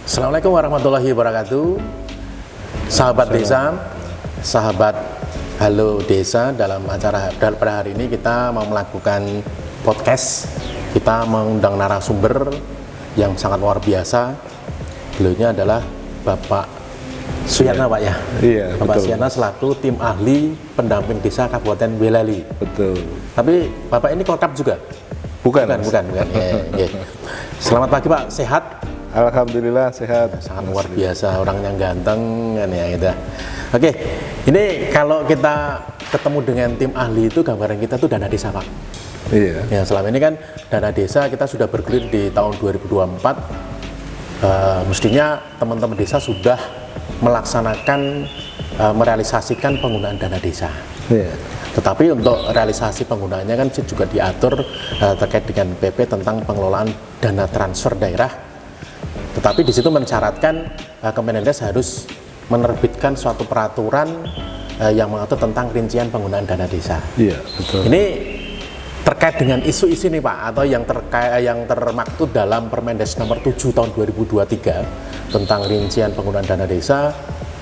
Assalamualaikum warahmatullahi wabarakatuh. Sahabat desa, sahabat Halo Desa, dalam acara pada hari ini kita mau melakukan podcast. Kita mengundang narasumber yang sangat luar biasa. Beliaunya adalah Bapak Suyatna, Pak ya? Iya, Bapak betul. Suyatna selaku tim ahli pendamping desa Kabupaten Boyolali. Betul. Tapi Bapak ini kolkap juga? Bukan. Bukan. Ya. Selamat pagi Pak, sehat? Alhamdulillah sehat. Sangat luar biasa, orang yang ganteng kan ya gitu. Oke, ini kalau kita ketemu dengan tim ahli itu gambaran kita tuh dana desa Pak. Iya. Ya, selama ini kan dana desa kita sudah bergulir di tahun 2024. Mestinya teman-teman desa sudah melaksanakan merealisasikan penggunaan dana desa. Iya. Tetapi untuk realisasi penggunaannya kan juga diatur terkait dengan PP tentang pengelolaan dana transfer daerah. Tetapi di situ mensyaratkan Kemendes harus menerbitkan suatu peraturan yang mengatur tentang rincian penggunaan dana desa. Iya, betul. Ini terkait dengan isu-isu ini Pak, atau yang termaktub dalam Permendes nomor 7 tahun 2023 tentang rincian penggunaan dana desa.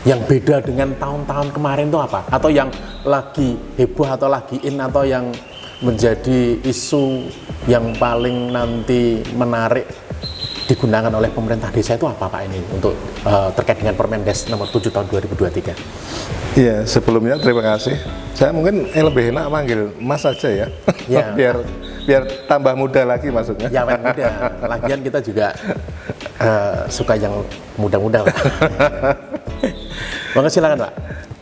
Yang beda dengan tahun-tahun kemarin itu apa? Atau yang lagi heboh atau lagi in, atau yang menjadi isu yang paling nanti menarik digunakan oleh pemerintah desa itu apa Pak ini untuk terkait dengan Permendes nomor 7 tahun 2023? Iya, sebelumnya terima kasih. Saya mungkin lebih enak manggil Mas saja ya. Ya. biar tambah muda lagi maksudnya. Ya awet muda. Lagian kita juga suka yang muda-muda Pak. Monggo silakan Pak.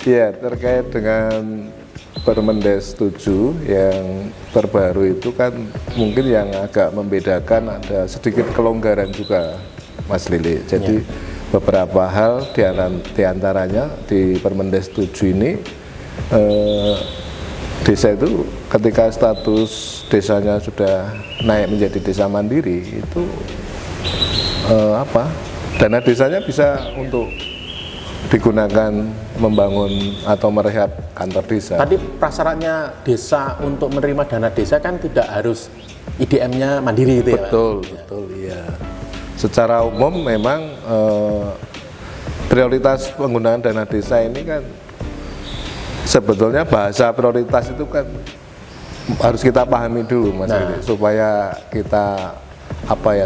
Iya, terkait dengan Permendes 7 yang terbaru itu kan mungkin yang agak membedakan ada sedikit kelonggaran juga Mas Lili. Jadi beberapa hal diantaranya di Permendes 7 ini desa itu ketika status desanya sudah naik menjadi desa mandiri itu dana desanya bisa untuk digunakan membangun atau merehab kantor desa. Tadi prasyaratnya desa untuk menerima dana desa kan tidak harus IDM-nya mandiri itu ya Pak? Betul, iya. Secara umum memang prioritas penggunaan dana desa ini kan sebetulnya bahasa prioritas itu kan harus kita pahami dulu Mas Lili, supaya kita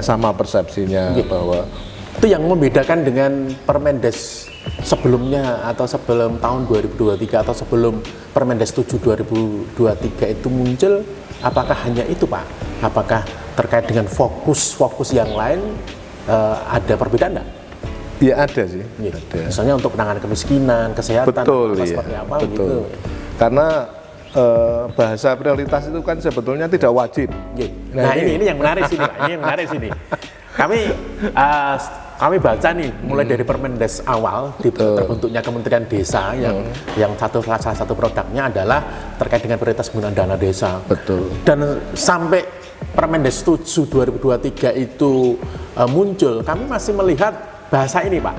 sama persepsinya bahwa itu yang membedakan dengan Permendes sebelumnya atau sebelum tahun 2023 atau sebelum Permendes 7 2023 itu muncul, apakah hanya itu Pak? Apakah terkait dengan fokus yang lain ada perbedaan enggak? ya ada sih. Ada. Misalnya untuk penanganan kemiskinan, kesehatan, seperti apa gitu. Karena bahasa prioritas itu kan sebetulnya tidak wajib. Nah, ini yang menarik sini Pak. Ini yang menarik sini. Kami baca nih mulai dari Permendes awal terbentuknya Kementerian Desa yang salah satu produknya adalah terkait dengan prioritas penggunaan dana desa. Betul. Dan sampai Permendes 7 2023 itu muncul, kami masih melihat bahasa ini Pak.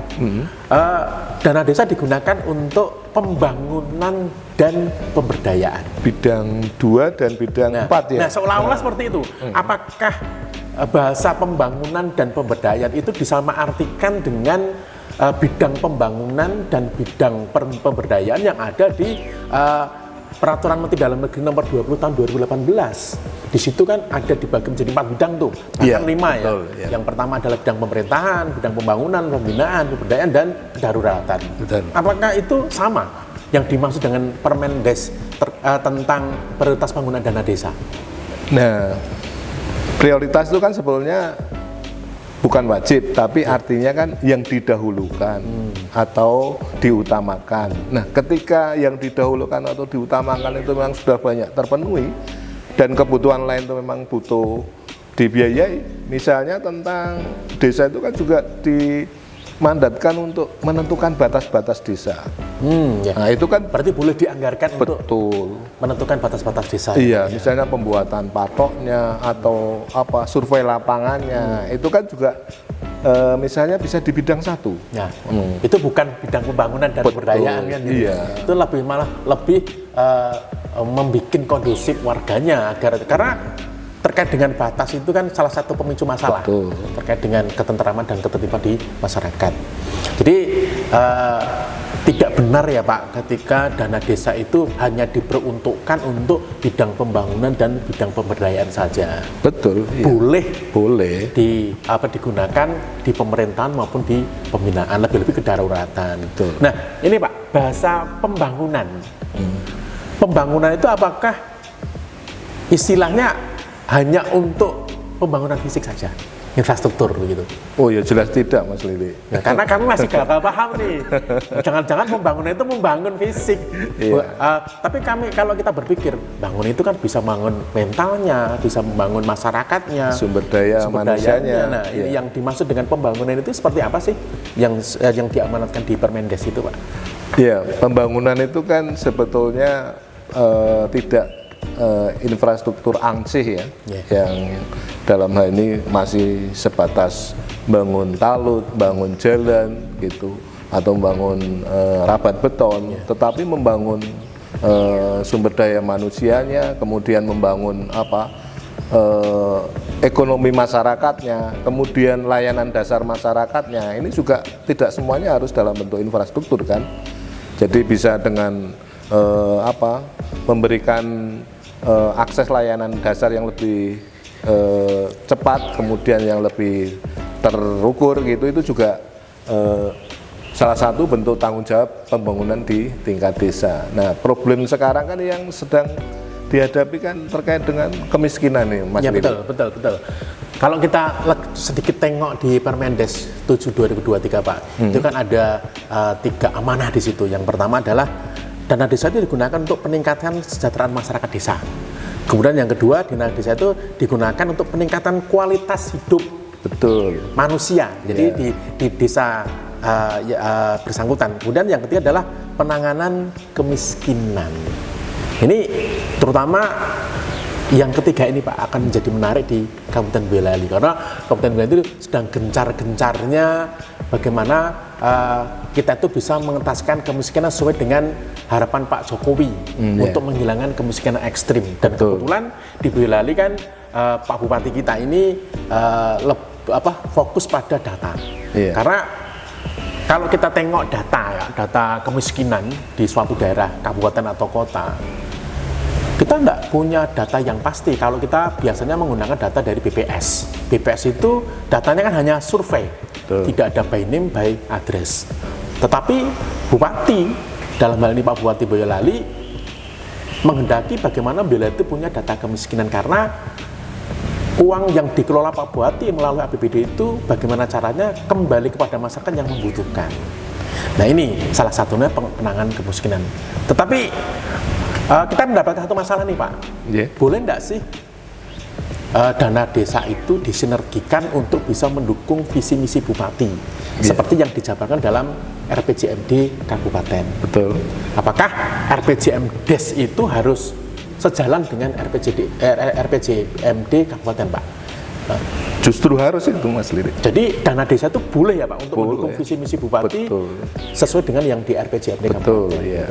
Dana desa digunakan untuk pembangunan dan pemberdayaan. Bidang 2 dan bidang 4 ya. Nah, seolah-olah seperti itu. Apakah bahasa pembangunan dan pemberdayaan itu disamaartikan dengan bidang pembangunan dan bidang pemberdayaan yang ada di Peraturan Menteri Dalam Negeri nomor 20 tahun 2018. Di situ kan ada dibagi menjadi 4 bidang tuh, bahkan 5 ya. Yang pertama adalah bidang pemerintahan, bidang pembangunan, pembinaan, pemberdayaan, dan kedaruratan. Apakah itu sama yang dimaksud dengan Permendes tentang prioritas penggunaan dana desa? Nah, prioritas itu kan sebetulnya bukan wajib, tapi artinya kan yang didahulukan atau diutamakan. Nah, ketika yang didahulukan atau diutamakan itu memang sudah banyak terpenuhi dan kebutuhan lain itu memang butuh dibiayai, misalnya tentang desa itu kan juga dimandatkan untuk menentukan batas-batas desa. Nah, itu kan berarti boleh dianggarkan untuk menentukan batas-batas desa. Iya, misalnya pembuatan patoknya atau survei lapangannya, itu kan juga misalnya bisa di bidang 1. Nah, itu bukan bidang pembangunan dan pemberdayaan kan gitu. Iya. Itu membuat kondusif warganya karena terkait dengan batas itu kan salah satu pemicu masalah. Betul. Terkait dengan ketentraman dan ketertiban di masyarakat. Jadi tidak benar ya Pak ketika dana desa itu hanya diperuntukkan untuk bidang pembangunan dan bidang pemberdayaan saja. Betul. Iya. Boleh. Digunakan di pemerintahan maupun di pembinaan, lebih-lebih kedaruratan. Betul. Nah, ini Pak, bahasa pembangunan. Pembangunan itu apakah istilahnya hanya untuk pembangunan fisik saja, infrastruktur begitu? Oh ya jelas tidak Mas Lili. Ya, karena kami masih gagal paham nih. Jangan-jangan pembangunan itu membangun fisik. Iya. Tapi kalau kita berpikir, bangun itu kan bisa membangun mentalnya, bisa membangun masyarakatnya, Sumber daya manusianya. Nah, ini yang dimaksud dengan pembangunan itu seperti apa sih? Yang diamanatkan di Permendes itu, Pak? Ya, pembangunan itu kan sebetulnya tidak infrastruktur ansih ya, yang dalam hal ini masih sebatas bangun talut, bangun jalan gitu, atau membangun rabat beton, tetapi membangun sumber daya manusianya, kemudian membangun ekonomi masyarakatnya, kemudian layanan dasar masyarakatnya. Ini juga tidak semuanya harus dalam bentuk infrastruktur kan. Jadi bisa dengan memberikan akses layanan dasar yang lebih cepat, kemudian yang lebih terukur gitu, itu juga salah satu bentuk tanggung jawab pembangunan di tingkat desa. Nah, problem sekarang kan yang sedang dihadapi kan terkait dengan kemiskinan nih, Mas. Ya, betul. Kalau kita sedikit tengok di Permendes 7 2023 Pak, itu kan ada 3 amanah di situ. Yang pertama adalah dana desa itu digunakan untuk peningkatan kesejahteraan masyarakat desa. Kemudian yang kedua, dana desa itu digunakan untuk peningkatan kualitas hidup manusia. Jadi di desa bersangkutan. Kemudian yang ketiga adalah penanganan kemiskinan. Ini terutama yang ketiga ini Pak akan menjadi menarik di Kabupaten Boyolali, karena Kabupaten Boyolali itu sedang gencar-gencarnya bagaimana kita itu bisa mengentaskan kemiskinan sesuai dengan harapan Pak Jokowi untuk menghilangkan kemiskinan ekstrim. Dan kebetulan di Boyolali kan Pak Bupati kita ini fokus pada data. Karena kalau kita tengok data kemiskinan di suatu daerah, kabupaten atau kota, kita tidak punya data yang pasti. Kalau kita biasanya menggunakan data dari BPS. BPS itu datanya kan hanya survei, tidak ada by name, by address. Tetapi Bupati, dalam hal ini Pak Bupati Boyolali, menghendaki bagaimana Boyolali itu punya data kemiskinan, karena uang yang dikelola Pak Bupati melalui APBD itu bagaimana caranya kembali kepada masyarakat yang membutuhkan. Nah, ini salah satunya penanganan kemiskinan. Tetapi kita mendapatkan satu masalah nih Pak. Boleh enggak sih dana desa itu disinergikan untuk bisa mendukung visi misi Bupati seperti yang dijabarkan dalam RPJMD Kabupaten? Betul. Apakah RPJMDes itu harus sejalan dengan RPJMD Kabupaten Pak? Justru harus itu Mas Lirik. Jadi dana desa itu boleh ya Pak untuk mendukung visi misi Bupati sesuai dengan yang di RPJMD Kabupaten. Iya.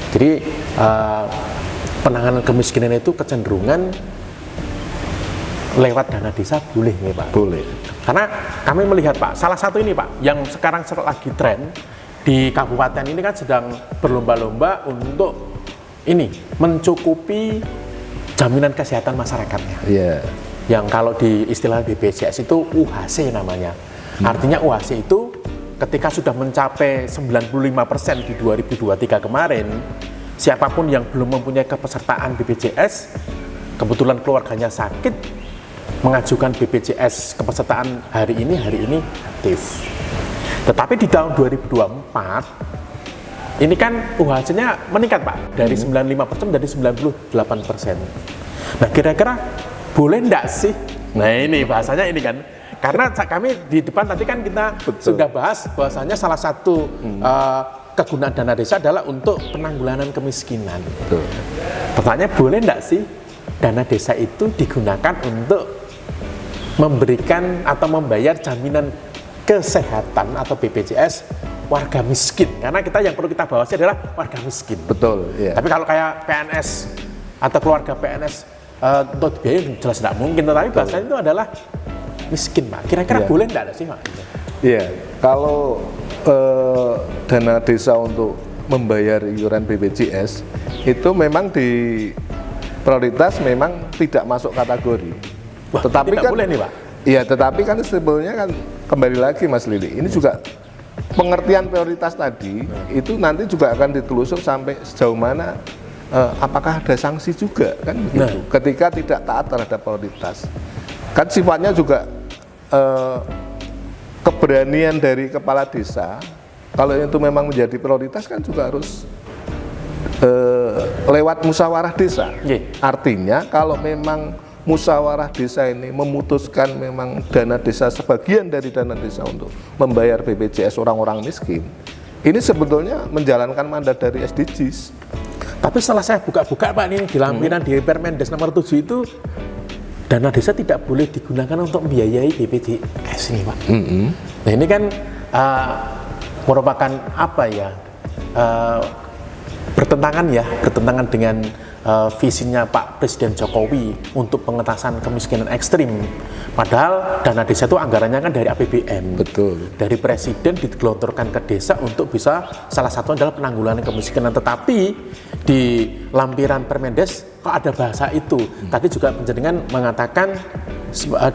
Jadi penanganan kemiskinan itu kecenderungan lewat dana desa boleh nih Pak? Boleh. Karena kami melihat Pak, salah satu ini Pak, yang sekarang lagi tren di kabupaten ini kan sedang berlomba-lomba untuk ini mencukupi jaminan kesehatan masyarakatnya. Yang kalau di istilah BPJS itu UHC namanya. Artinya UHC itu ketika sudah mencapai 95% di 2023 kemarin, siapapun yang belum mempunyai kepesertaan BPJS, kebetulan keluarganya sakit, mengajukan BPJS kepesertaan hari ini aktif. Tetapi di tahun 2024, ini kan UHC-nya meningkat Pak, dari 95% dari 98%. Nah, kira-kira boleh enggak sih? Nah, ini bahasanya ini kan. Karena kami di depan tadi kan kita sudah bahas bahwasanya salah satu kegunaan dana desa adalah untuk penanggulangan kemiskinan. Pertanyaan, boleh enggak sih dana desa itu digunakan untuk memberikan atau membayar jaminan kesehatan atau BPJS warga miskin? Karena kita yang perlu kita bahas adalah warga miskin. Betul. Iya. Tapi kalau kayak PNS atau keluarga PNS untuk biaya jelas tidak mungkin, tetapi bahasanya itu adalah miskin, Pak. Kira-kira boleh tidak sih, Pak? Iya, kalau dana desa untuk membayar iuran BPJS itu memang di prioritas memang tidak masuk kategori. Wah, tetapi tidak kan boleh nih, Pak. Iya, tetapi kan sebetulnya kan kembali lagi Mas Lili, ini juga pengertian prioritas tadi itu nanti juga akan ditelusur sampai sejauh mana apakah ada sanksi juga kan begitu. Ketika tidak taat terhadap prioritas. Kan sifatnya juga keberanian dari kepala desa, kalau itu memang menjadi prioritas kan juga harus lewat musyawarah desa. Artinya kalau memang musyawarah desa ini memutuskan memang dana desa sebagian dari dana desa untuk membayar BPJS orang-orang miskin, ini sebetulnya menjalankan mandat dari SDGs. Tapi setelah saya buka-buka, Pak, ini di lampiran di Permendes nomor 7 itu dana desa tidak boleh digunakan untuk membiayai BPJS ini, Pak. Nah ini kan merupakan apa ya, bertentangan dengan visinya Pak Presiden Jokowi untuk pengentasan kemiskinan ekstrim. Padahal dana desa itu anggarannya kan dari APBN. Betul. Dari Presiden digelontorkan ke desa untuk bisa, salah satu adalah penanggulangan kemiskinan. Tetapi di lampiran Permendes kok ada bahasa itu. Tadi juga penjaringan mengatakan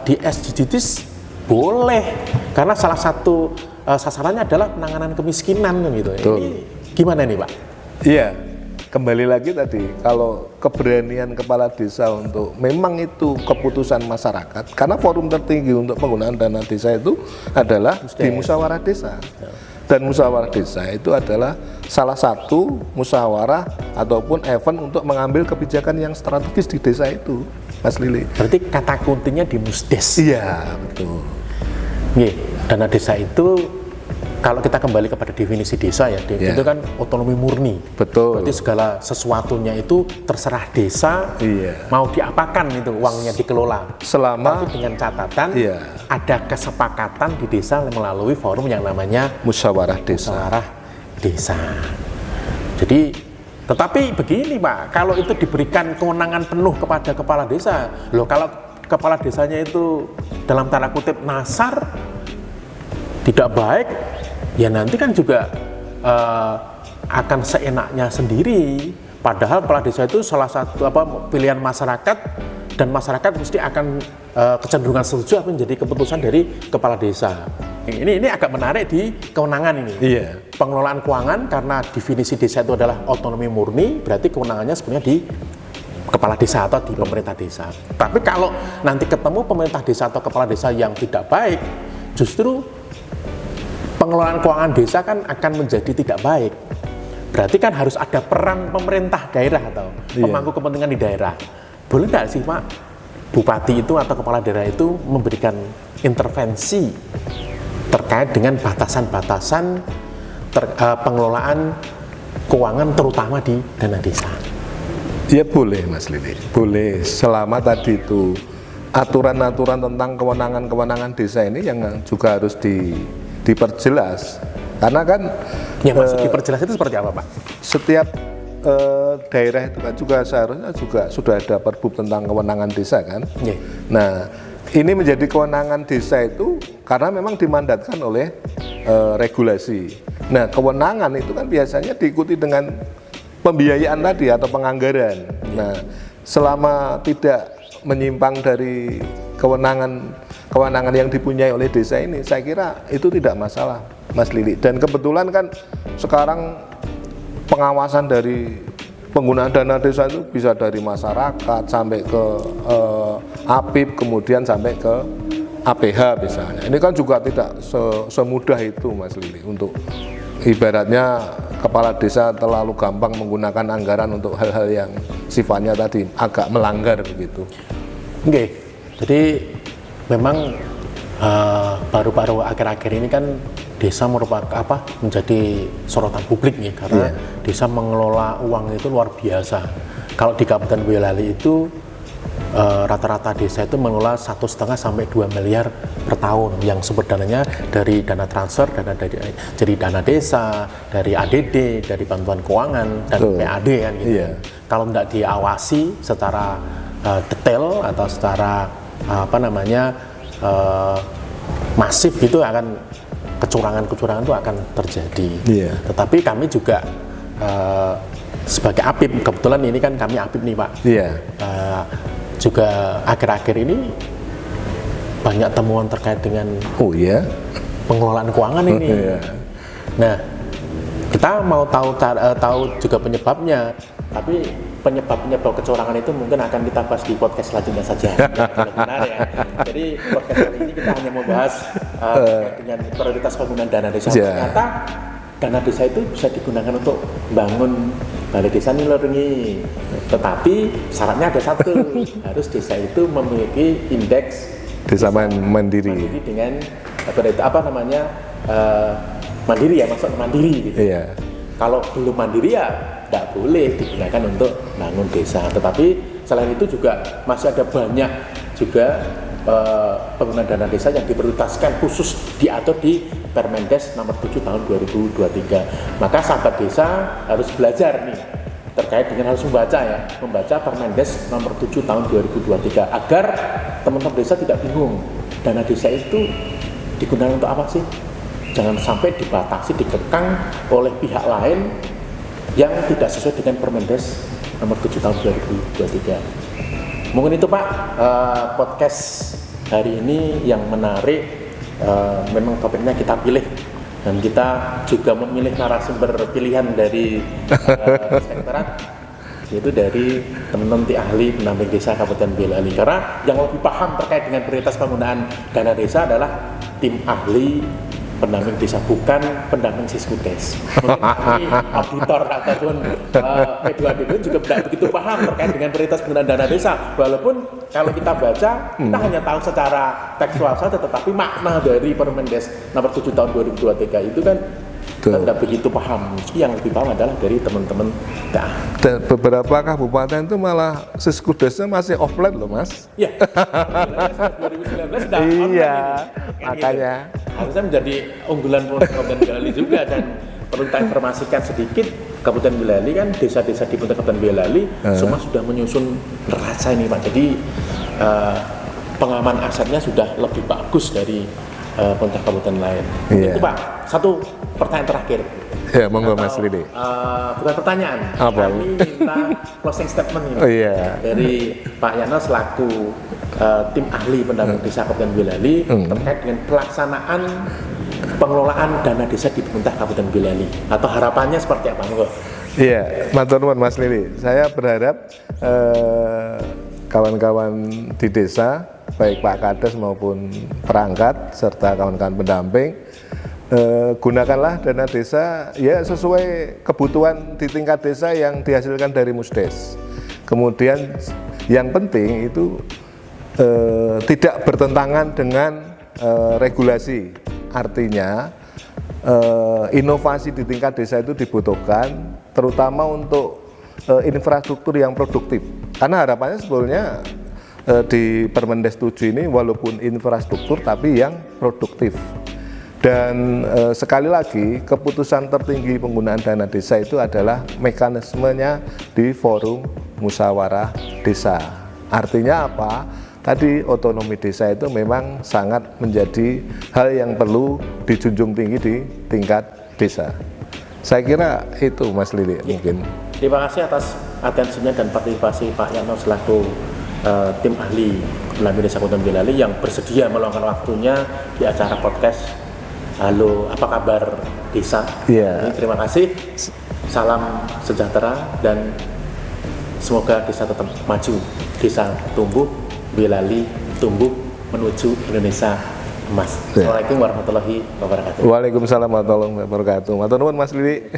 di SDGs boleh, karena salah satu sasarannya adalah penanganan kemiskinan gitu. Betul. Ini gimana nih, Pak? Iya. Kembali lagi tadi, kalau keberanian kepala desa untuk memang itu keputusan masyarakat, karena forum tertinggi untuk penggunaan dana desa itu adalah di musyawarah desa. Dan musyawarah desa itu adalah salah satu musyawarah ataupun event untuk mengambil kebijakan yang strategis di desa itu, Mas Lili. Berarti kata kuntinya di Musdes. Iya, betul. Dana desa itu, kalau kita kembali kepada definisi desa ya, itu kan otonomi murni. Betul. Berarti segala sesuatunya itu terserah desa, mau diapakan itu uangnya dikelola. Selama tapi dengan catatan ada kesepakatan di desa melalui forum yang namanya musyawarah desa. Musyawarah desa. Jadi, tetapi begini, Pak, kalau itu diberikan kewenangan penuh kepada kepala desa, loh kalau kepala desanya itu dalam tanda kutip nasar, tidak baik, ya nanti kan juga akan seenaknya sendiri. Padahal kepala desa itu salah satu pilihan masyarakat, dan masyarakat mesti akan kecenderungan setuju apa menjadi keputusan dari kepala desa. Ini agak menarik di kewenangan ini. Pengelolaan keuangan, karena definisi desa itu adalah otonomi murni, berarti kewenangannya sebenarnya di kepala desa atau di pemerintah desa. Tapi kalau nanti ketemu pemerintah desa atau kepala desa yang tidak baik, justru pengelolaan keuangan desa kan akan menjadi tidak baik. Berarti kan harus ada peran pemerintah daerah atau pemangku kepentingan di daerah. Boleh nggak sih, Pak, bupati itu atau kepala daerah itu memberikan intervensi terkait dengan batasan-batasan pengelolaan keuangan terutama di dana desa? Ya boleh, Mas Lili, boleh, selama tadi itu aturan-aturan tentang kewenangan-kewenangan desa ini yang juga harus diperjelas, karena kan yang maksud diperjelas itu seperti apa, Pak? Setiap daerah itu kan juga seharusnya juga sudah ada perbub tentang kewenangan desa kan. Nah, ini menjadi kewenangan desa itu karena memang dimandatkan oleh regulasi. Nah, kewenangan itu kan biasanya diikuti dengan pembiayaan tadi atau penganggaran. Nah, selama tidak menyimpang dari kewenangan yang dipunyai oleh desa ini, saya kira itu tidak masalah, Mas Lili. Dan kebetulan kan sekarang pengawasan dari penggunaan dana desa itu bisa dari masyarakat sampai ke APIP, kemudian sampai ke APH misalnya. Ini kan juga tidak semudah itu, Mas Lili, untuk ibaratnya kepala desa terlalu gampang menggunakan anggaran untuk hal-hal yang sifatnya tadi agak melanggar begitu. Oke, jadi memang baru-baru akhir-akhir ini kan desa merupakan menjadi sorotan publik nih, karena desa mengelola uang itu luar biasa. Kalau di Kabupaten Boyolali itu rata-rata desa itu mengelola 1,5 sampai 2 miliar per tahun yang sumber dananya dari dana transfer, dari dana desa, dari ADD, dari bantuan keuangan dan PAD kan gitu. Iya. Kalau tidak diawasi secara detail atau secara masif gitu akan kecurangan-kecurangan itu akan terjadi. Iya. Tetapi kami juga sebagai APIP, kebetulan ini kan kami APIP nih Pak. Iya. Juga akhir-akhir ini banyak temuan terkait dengan Oh iya. pengelolaan keuangan ini. Iya. Nah, kita mau tahu juga penyebabnya, tapi penyebab kecurangan itu mungkin akan kita bahas di podcast selanjutnya saja. Benar ya. Jadi podcast kali ini kita hanya membahas terkait dengan prioritas penggunaan dana desa. Ternyata dana desa itu bisa digunakan untuk bangun balai desa Nilorengi. Tetapi syaratnya ada satu, harus desa itu memiliki indeks Desa mandiri dengan mandiri ya, masuk mandiri gitu. Iya. Kalau belum mandiri ya tidak boleh digunakan untuk bangun desa. Tetapi selain itu juga masih ada banyak juga penggunaan dana desa yang diprioritaskan khusus diatur di Permendes nomor 7 tahun 2023. Maka sahabat desa harus belajar nih terkait dengan, harus membaca Permendes nomor 7 tahun 2023 agar teman-teman desa tidak bingung dana desa itu digunakan untuk apa sih? Jangan sampai dibatasi, dikekang oleh pihak lain yang tidak sesuai dengan Permendes nomor 7 tahun 2023. Mungkin itu Pak, podcast hari ini yang menarik. Memang topiknya kita pilih dan kita juga memilih narasumber pilihan dari sekretariat, yaitu dari teman-teman ahli pendamping desa Kabupaten Boyolali, karena yang lebih paham terkait dengan prioritas penggunaan dana desa adalah tim ahli pendamping desa, bukan pendamping Siskudes. Mungkin ahli auditor ataupun P2D juga tidak begitu paham terkait dengan prioritas penggunaan dana desa. Walaupun kalau kita baca, kita hanya tahu secara tekstual saja, tetapi makna dari Permendes nomor 7 tahun 2023 itu kan kita tidak begitu paham. Yang lebih paham adalah dari teman-teman daerah. Dan beberapa kabupaten itu malah Siskudesnya masih offline loh Mas. Ya, 2019 sudah online Iya, ini. makanya. Gitu. Harusnya menjadi unggulan Kabupaten Boyolali juga. Dan perlu kita informasikan sedikit, Kabupaten Boyolali kan desa-desa di Kabupaten Boyolali semua sudah menyusun neraca ini Pak. Jadi pengaman asetnya sudah lebih bagus dari pemerintah kabupaten lain. Iya. Itu Pak, satu pertanyaan terakhir. Ya, monggo Mas Lidi. Bukan pertanyaan, Apa? kami minta closing statement ini dari Pak Yano selaku tim ahli pendamping desa Kabupaten Boyolali terkait dengan pelaksanaan pengelolaan dana desa di pemerintah Kabupaten Boyolali, atau harapannya seperti apa? Monggo. Iya, matur nuwun Mas Lili. Saya berharap kawan-kawan di desa, baik Pak Kades maupun perangkat serta kawan-kawan pendamping, gunakanlah dana desa ya sesuai kebutuhan di tingkat desa yang dihasilkan dari Musdes. Kemudian yang penting itu tidak bertentangan dengan regulasi. Artinya inovasi di tingkat desa itu dibutuhkan, terutama untuk infrastruktur yang produktif. Karena harapannya sebetulnya di Permendes 7 ini walaupun infrastruktur tapi yang produktif. Dan sekali lagi keputusan tertinggi penggunaan dana desa itu adalah mekanismenya di forum musyawarah desa. Artinya apa? Tadi otonomi desa itu memang sangat menjadi hal yang perlu dijunjung tinggi di tingkat desa. Saya kira itu Mas Lili mungkin. Terima kasih atas atensinya dan partisipasi Pak Yano selaku tim ahli pendamping desa Kabupaten Boyolali yang bersedia meluangkan waktunya di acara podcast Halo Apa Kabar Desa. Iya. Terima kasih. Salam sejahtera dan semoga desa tetap maju, desa tumbuh, Boyolali tumbuh menuju Indonesia emas. Assalamualaikum warahmatullahi wabarakatuh. Waalaikumsalam warahmatullahi wabarakatuh. Matur nuwun Mas Lili.